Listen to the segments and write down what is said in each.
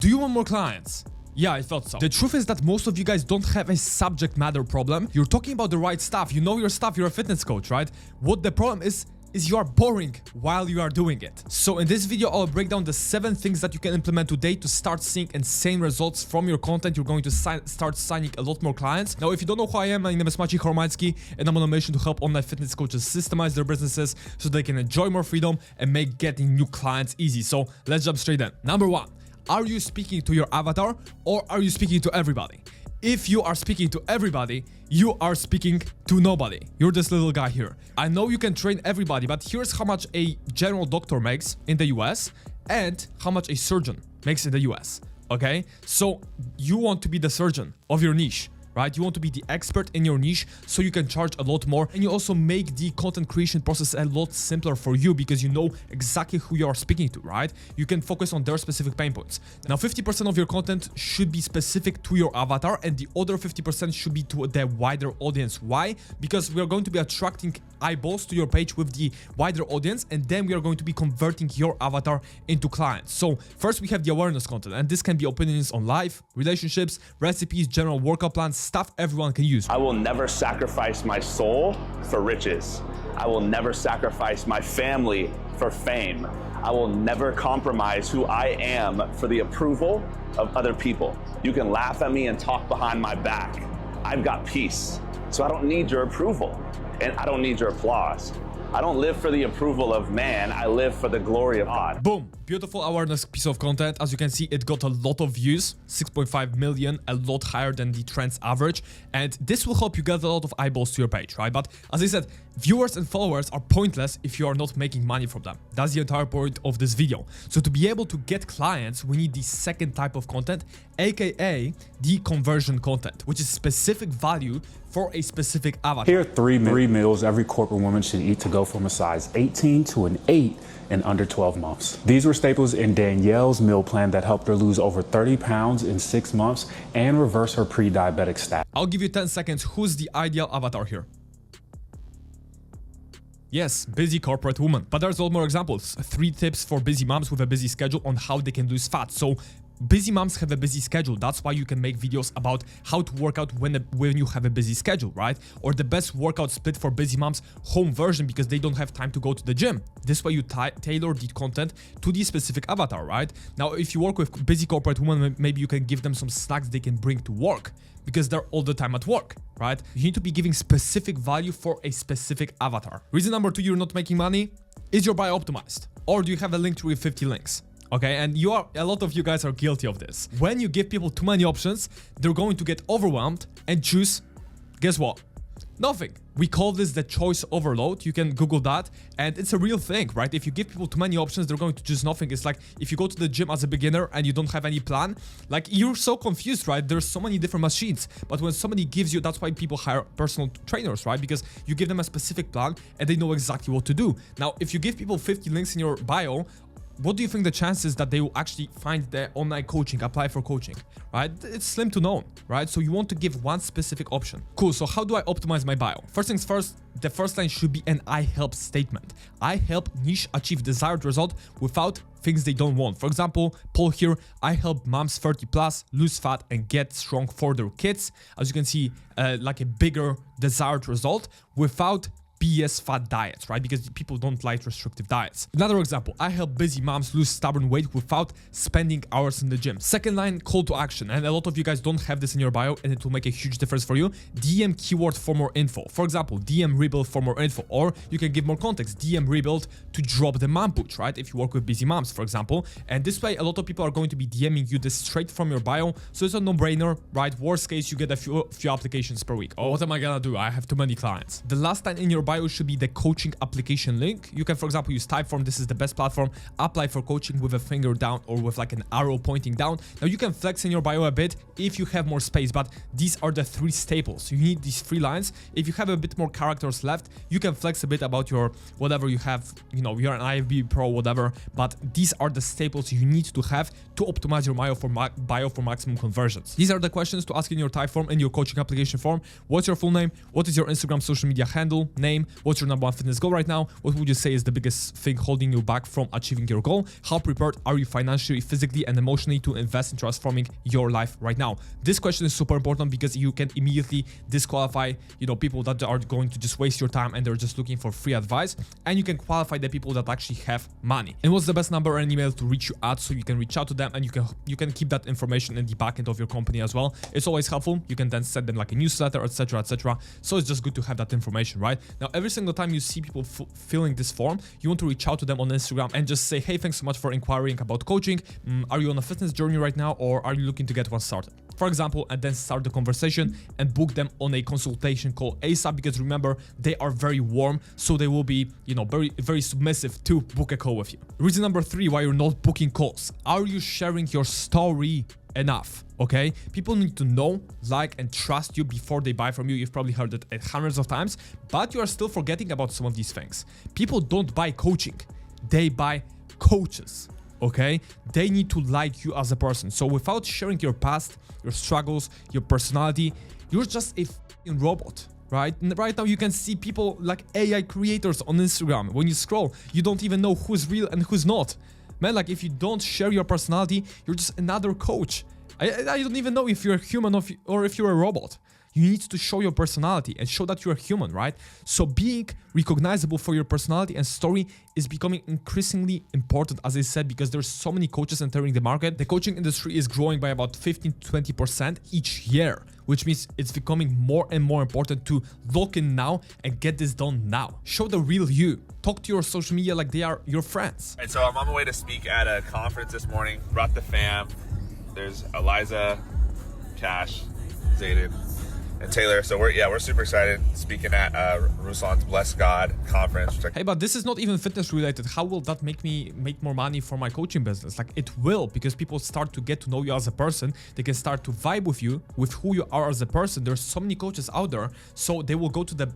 Do you want more clients? Yeah, I thought so. The truth is that most of you guys don't have a subject matter problem. You're talking about the right stuff. You know your stuff. You're a fitness coach, right? What the problem is you are boring while you are doing it. So in this video, I'll break down the 7 things that you can implement today to start seeing insane results from your content. You're going to start signing a lot more clients. Now, if you don't know who I am, my name is Maciej Hormański, and I'm on a mission to help online fitness coaches systemize their businesses so they can enjoy more freedom and make getting new clients easy. So let's jump straight in. Number 1, are you speaking to your avatar or are you speaking to everybody? If you are speaking to everybody, you are speaking to nobody. You're this little guy here. I know you can train everybody, but here's how much a general doctor makes in the US and how much a surgeon makes in the US, okay? So you want to be the surgeon of your niche, right? You want to be the expert in your niche so you can charge a lot more, and you also make the content creation process a lot simpler for you because you know exactly who you are speaking to, right? You can focus on their specific pain points. Now, 50% of your content should be specific to your avatar and the other 50% should be to the wider audience. Why? Because we are going to be attracting eyeballs to your page with the wider audience, and then we are going to be converting your avatar into clients. So first we have the awareness content, and this can be opinions on life, relationships, recipes, general workout plans, stuff everyone can use. I will never sacrifice my soul for riches. I will never sacrifice my family for fame. I will never compromise who I am for the approval of other people. You can laugh at me and talk behind my back. I've got peace, so I don't need your approval. And I don't need your applause. I don't live for the approval of man, I live for the glory of God. Boom, beautiful awareness piece of content. As you can see, it got a lot of views, 6.5 million, a lot higher than the trends average. And this will help you get a lot of eyeballs to your page, right? But as I said, viewers and followers are pointless if you are not making money from them. That's the entire point of this video. So to be able to get clients, we need the second type of content, aka the conversion content, which is specific value for a specific avatar. Here are three meals every corporate woman should eat to go from a size 18 to an 8 in under 12 months. These were staples in Danielle's meal plan that helped her lose over 30 pounds in 6 months and reverse her pre-diabetic status. I'll give you 10 seconds. Who's the ideal avatar here? Yes, busy corporate woman. But there's a lot more examples. 3 tips for busy moms with a busy schedule on how they can lose fat. So busy moms have a busy schedule. That's why you can make videos about how to work out when you have a busy schedule, right? Or the best workout split for busy moms, home version, because they don't have time to go to the gym. This way you tailor the content to the specific avatar, right? Now, if you work with busy corporate women, maybe you can give them some snacks they can bring to work because they're all the time at work, right? You need to be giving specific value for a specific avatar. Reason number 2, you're not making money. Is your bio optimized? Or do you have a link tree with 50 links? Okay, and a lot of you guys are guilty of this. When you give people too many options, they're going to get overwhelmed and choose, guess what? Nothing. We call this the choice overload. You can Google that, and it's a real thing, right? If you give people too many options, they're going to choose nothing. It's like if you go to the gym as a beginner and you don't have any plan, like you're so confused, right? There's so many different machines, but when somebody gives you, that's why people hire personal trainers, right? Because you give them a specific plan and they know exactly what to do. Now, if you give people 50 links in your bio, what do you think the chances that they will actually find the online coaching, apply for coaching, right? It's slim to none, right? So you want to give one specific option. Cool, so how do I optimize my bio? First things first, the first line should be an I help statement. I help niche achieve desired result without things they don't want. For example, Paul here, I help moms 30 plus lose fat and get strong for their kids. As you can see, like a bigger desired result without BS fat diets, right? Because people don't like restrictive diets. Another example, I help busy moms lose stubborn weight without spending hours in the gym. Second line, call to action. And a lot of you guys don't have this in your bio and it will make a huge difference for you. DM keyword for more info. For example, DM rebuild for more info, or you can give more context. DM rebuild to drop the mom pooch, right? If you work with busy moms, for example. And this way, a lot of people are going to be DMing you this straight from your bio. So it's a no-brainer, right? Worst case, you get a few applications per week. Oh, what am I gonna do? I have too many clients. The last line in your bio should be the coaching application link. You can, for example, use Typeform. This is the best platform. Apply for coaching with a finger down or with like an arrow pointing down. Now you can flex in your bio a bit if you have more space, but these are the 3 staples. You need these 3 lines. If you have a bit more characters left, you can flex a bit about your whatever you have, you know, you're an IFB pro, whatever, but these are the staples you need to have to optimize your bio for maximum conversions. These are the questions to ask in your Typeform and your coaching application form. What's your full name? What is your Instagram social media handle? Name, fame? What's your number one fitness goal right now? What would you say is the biggest thing holding you back from achieving your goal? How prepared are you financially, physically, and emotionally to invest in transforming your life right now? This question is super important because you can immediately disqualify, people that are going to just waste your time and they're just looking for free advice, and you can qualify the people that actually have money. And what's the best number and email to reach you at, so you can reach out to them and you can keep that information in the backend of your company as well. It's always helpful. You can then send them like a newsletter, etc., etc. So it's just good to have that information, right? Now, every single time you see people filling this form, you want to reach out to them on Instagram and just say, hey, thanks so much for inquiring about coaching. Are you on a fitness journey right now, or are you looking to get one started, for example, and then start the conversation and book them on a consultation call ASAP, because remember, they are very warm, so they will be, very, very submissive to book a call with you. Reason number 3 why you're not booking calls. Are you sharing your story enough? Okay, people need to know, like, and trust you before they buy from you. You've probably heard it hundreds of times, but you are still forgetting about some of these things. People don't buy coaching, they buy coaches. Okay, they need to like you as a person. So without sharing your past, your struggles, your personality, you're just a f***ing robot, right? And right now you can see people like AI creators on Instagram. When you scroll, you don't even know who's real and who's not. Man, like, if you don't share your personality, you're just another coach. I don't even know if you're a human or if you're a robot. You need to show your personality and show that you're a human, right? So being recognizable for your personality and story is becoming increasingly important, as I said, because there's so many coaches entering the market. The coaching industry is growing by about 15-20% each year, which means it's becoming more and more important to lock in now and get this done now. Show the real you. Talk to your social media like they are your friends. And so I'm on my way to speak at a conference this morning. Brought the fam. There's Eliza, Cash, Zayden, and Taylor. So we're super excited speaking at Ruslan's Bless God conference. Hey, but this is not even fitness related. How will that make me make more money for my coaching business? Like, it will, because people start to get to know you as a person. They can start to vibe with you, with who you are as a person. There's so many coaches out there, so they will go to the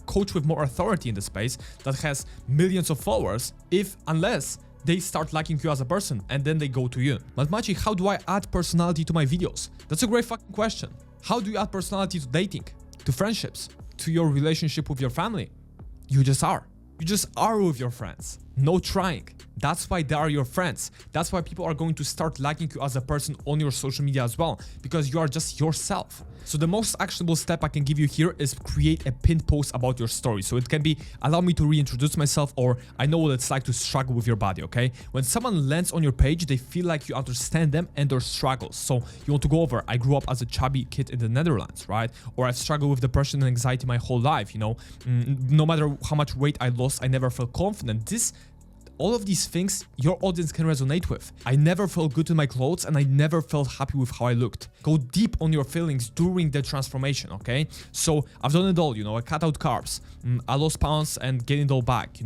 coach with more authority in the space that has millions of followers, unless they start liking you as a person, and then they go to you. But Maciej, how do I add personality to my videos? That's a great fucking question. How do you add personality to dating, to friendships, to your relationship with your family? You just are. You just are with your friends. No trying. That's why they are your friends. That's why people are going to start liking you as a person on your social media as well, because you are just yourself. So the most actionable step I can give you here is create a pinned post about your story. So it can be, allow me to reintroduce myself, or I know what it's like to struggle with your body, okay? When someone lands on your page, they feel like you understand them and their struggles. So you want to go over, I grew up as a chubby kid in the Netherlands, right? Or I've struggled with depression and anxiety my whole life, no matter how much weight I lost, I never felt confident. All of these things your audience can resonate with. I never felt good in my clothes and I never felt happy with how I looked. Go deep on your feelings during the transformation, okay? So I've done it all, I cut out carbs, I lost pounds and gained it all back,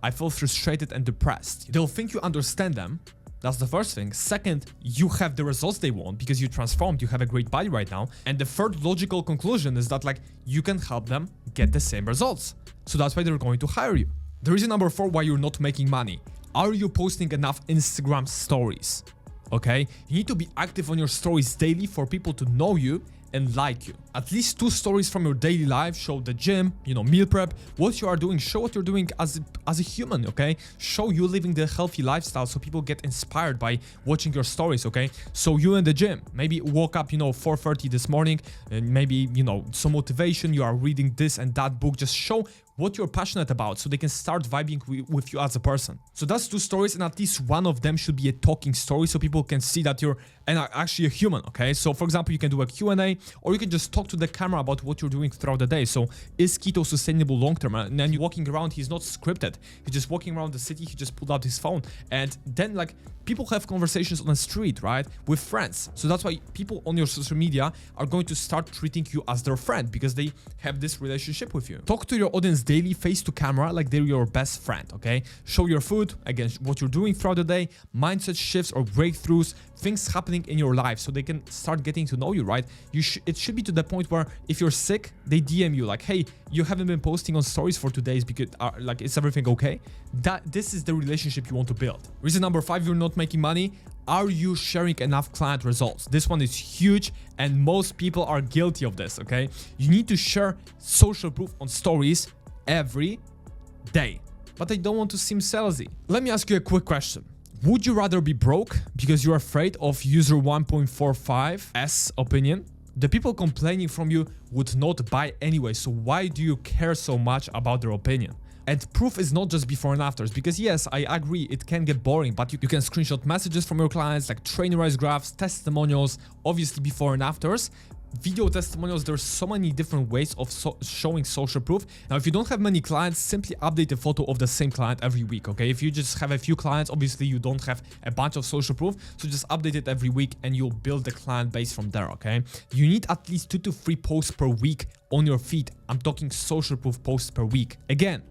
I felt frustrated and depressed. They'll think you understand them. That's the first thing. Second, you have the results they want because you transformed, you have a great body right now. And the third logical conclusion is that you can help them get the same results. So that's why they're going to hire you. The reason number 4 why you're not making money. Are you posting enough Instagram stories? Okay? You need to be active on your stories daily for people to know you and like you. At least 2 stories from your daily life. Show the gym, meal prep, what you are doing. Show what you're doing as a human, okay? Show you living the healthy lifestyle so people get inspired by watching your stories, okay? So you in the gym, maybe woke up, 4:30 this morning, and maybe, some motivation, you are reading this and that book. Just show what you're passionate about so they can start vibing with you as a person. So that's 2 stories, and at least one of them should be a talking story so people can see that you're actually a human, okay? So for example, you can do a Q&A, or you can just talk to the camera about what you're doing throughout the day. So is keto sustainable long-term? And then you're walking around, he's not scripted. He's just walking around the city, he just pulled out his phone. And then people have conversations on the street, right? With friends. So that's why people on your social media are going to start treating you as their friend, because they have this relationship with you. Talk to your audience daily, face to camera, like they're your best friend, okay? Show your food, again, what you're doing throughout the day, mindset shifts or breakthroughs, things happening in your life so they can start getting to know you, right? It should be to the point where if you're sick, they DM you like, hey, you haven't been posting on stories for 2 days because is everything okay? This is the relationship you want to build. Reason number 5, you're not making money. Are you sharing enough client results? This one is huge and most people are guilty of this, okay? You need to share social proof on stories every day. But I don't want to seem salesy. Let me ask you a quick question. Would you rather be broke because you're afraid of user 1.45's opinion? The people complaining from you would not buy anyway, so why do you care so much about their opinion? And proof is not just before and afters, because yes, I agree, it can get boring, but you can screenshot messages from your clients, like trainerized graphs, testimonials, obviously before and afters. Video testimonials, there's so many different ways of showing social proof. Now, if you don't have many clients, simply update a photo of the same client every week, okay? If you just have a few clients, obviously you don't have a bunch of social proof, so just update it every week and you'll build the client base from there, okay? You need at least 2 to 3 posts per week on your feed. I'm talking social proof posts per week. Again,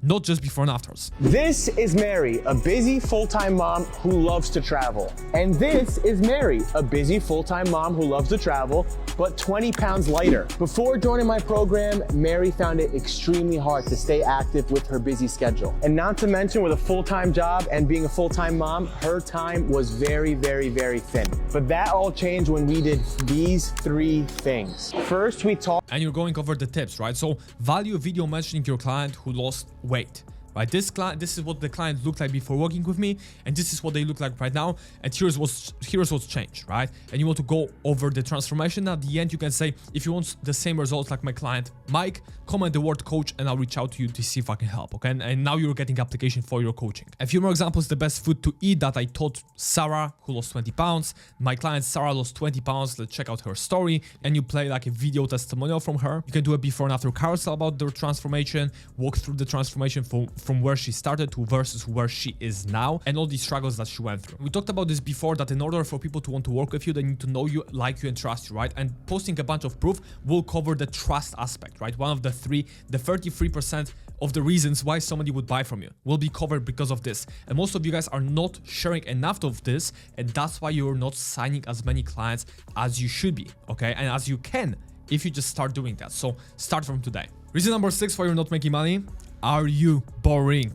not just before and afters. This is Mary, a busy full-time mom who loves to travel. And this is Mary, a busy full-time mom who loves to travel, but 20 pounds lighter. Before joining my program, Mary found it extremely hard to stay active with her busy schedule. And not to mention, with a full-time job and being a full-time mom, her time was very, very, very thin. But that all changed when we did these 3 things. First, we talked. And you're going over the tips, right? So value video mentioning your client who lost weight, right? This is what the client looked like before working with me, and this is what they look like right now, and here's what's changed, right? And you want to go over the transformation. At the end, you can say, if you want the same results like my client Mike, comment the word coach and I'll reach out to you to see if I can help, okay? And now you're getting application for your coaching. A few more examples. The best food to eat that I taught Sarah, who lost 20 pounds. My client Sarah lost 20 pounds. Let's check out her story, and you play like a video testimonial from her. You can do a before and after carousel about their transformation, walk through the transformation from where she started to versus where she is now, and all these struggles that she went through. We talked about this before, that in order for people to want to work with you, they need to know you, like you, and trust you, right? And posting a bunch of proof will cover the trust aspect, right? One of the 33% of the reasons why somebody would buy from you will be covered because of this. And most of you guys are not sharing enough of this, and that's why you're not signing as many clients as you should be, okay? And as you can, if you just start doing that. So start from today. Reason number 6 why you're not making money. Are you boring?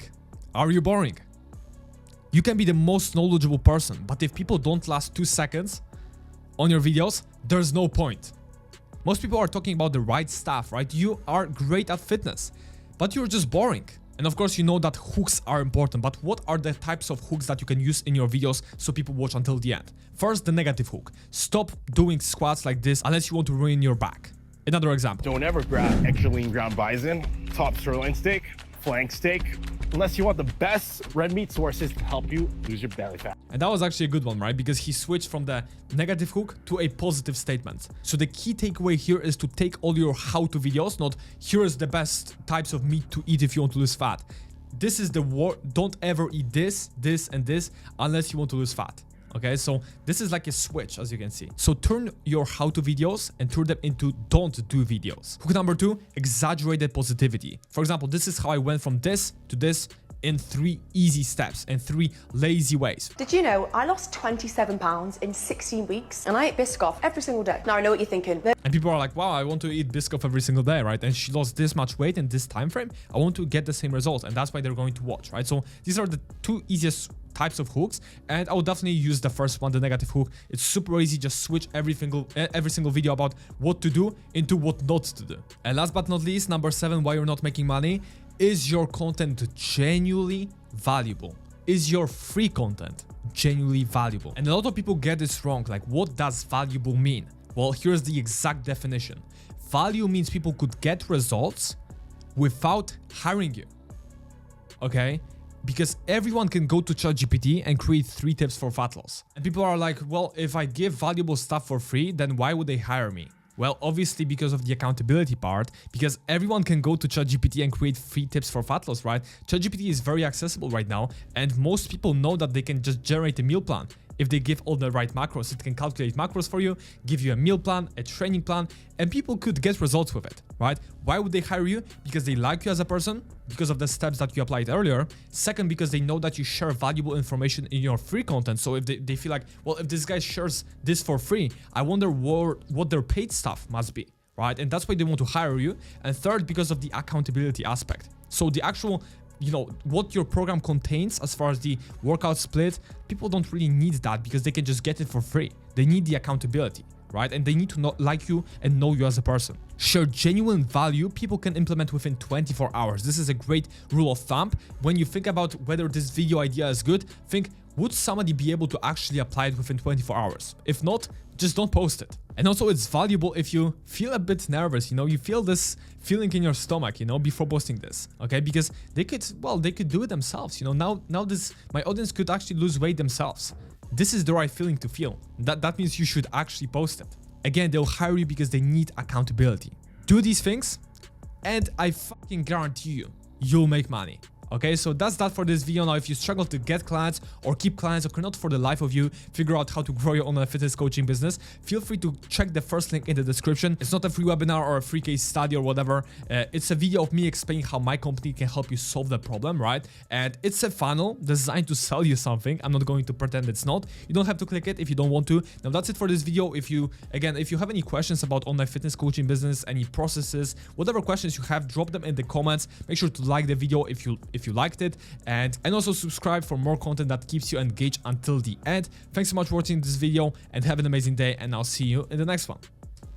Are you boring? You can be the most knowledgeable person, but if people don't last 2 seconds on your videos, there's no point. Most people are talking about the right stuff, right? You are great at fitness, but you're just boring. And of course, you know that hooks are important, but what are the types of hooks that you can use in your videos so people watch until the end? First, the negative hook. Stop doing squats like this unless you want to ruin your back. Another example. Don't ever grab extra lean ground bison, top sirloin steak, flank steak, unless you want the best red meat sources to help you lose your belly fat. And that was actually a good one, right? Because he switched from the negative hook to a positive statement. So the key takeaway here is to take all your how-to videos, not here is the best types of meat to eat if you want to lose fat. This is the word, don't ever eat this, this, and this unless you want to lose fat. Okay, so this is like a switch, as you can see. So turn your how-to videos and turn them into don't do videos. Hook number 2, exaggerated positivity. For example, this is how I went from this to this in 3 easy steps and 3 lazy ways. Did you know I lost 27 pounds in 16 weeks and I ate Biscoff every single day? Now I know what you're thinking. And people are like, wow, I want to eat Biscoff every single day, right? And she lost this much weight in this time frame. I want to get the same results, and that's why they're going to watch, right? So these are the 2 easiest types of hooks, and I would definitely use the first one, the negative hook. It's super easy. Just switch every single video about what to do into what not to do. And last but not least, number 7, why you're not making money. Is your content genuinely valuable? Is your free content genuinely valuable? And a lot of people get this wrong. Like, what does valuable mean? Well, here's the exact definition. Value means people could get results without hiring you. Okay? Because everyone can go to ChatGPT and create 3 tips for fat loss. And people are like, well, if I give valuable stuff for free, then why would they hire me? Well, obviously because of the accountability part, because everyone can go to ChatGPT and create 3 tips for fat loss, right? ChatGPT is very accessible right now, and most people know that they can just generate a meal plan. If they give all the right macros, it can calculate macros for you, give you a meal plan, a training plan, and people could get results with it, right? Why would they hire you? Because they like you as a person, because of the steps that you applied earlier. Second, because they know that you share valuable information in your free content. So if they feel like, well, if this guy shares this for free, I wonder what their paid stuff must be, right? And that's why they want to hire you. And third, because of the accountability aspect. So the actual, you know, what your program contains as far as the workout split, people don't really need that because they can just get it for free. they need the accountability, right? And they need to like you and know you as a person. Share genuine value people can implement within 24 hours. This is a great rule of thumb. When you think about whether this video idea is good, think, would somebody be able to actually apply it within 24 hours? If not, just don't post it. And also it's valuable if you feel a bit nervous, you know, you feel this feeling in your stomach, you know, before posting this, okay? Because they could do it themselves, you know, now my audience could actually lose weight themselves. This is the right feeling to feel. That means you should actually post it. Again, they'll hire you because they need accountability. Do these things and I fucking guarantee you, you'll make money. Okay, so that's that for this video. Now, if you struggle to get clients or keep clients or cannot for the life of you figure out how to grow your online fitness coaching business, feel free to check the first link in the description. It's not a free webinar or a free case study or whatever. It's a video of me explaining how my company can help you solve the problem, right? And it's a funnel designed to sell you something. I'm not going to pretend it's not. You don't have to click it if you don't want to. Now, that's it for this video. If you have any questions about online fitness coaching business, any processes, whatever questions you have, drop them in the comments. Make sure to like the video if you liked it, and also subscribe for more content that keeps you engaged until the end. Thanks so much for watching this video and have an amazing day, and I'll see you in the next one.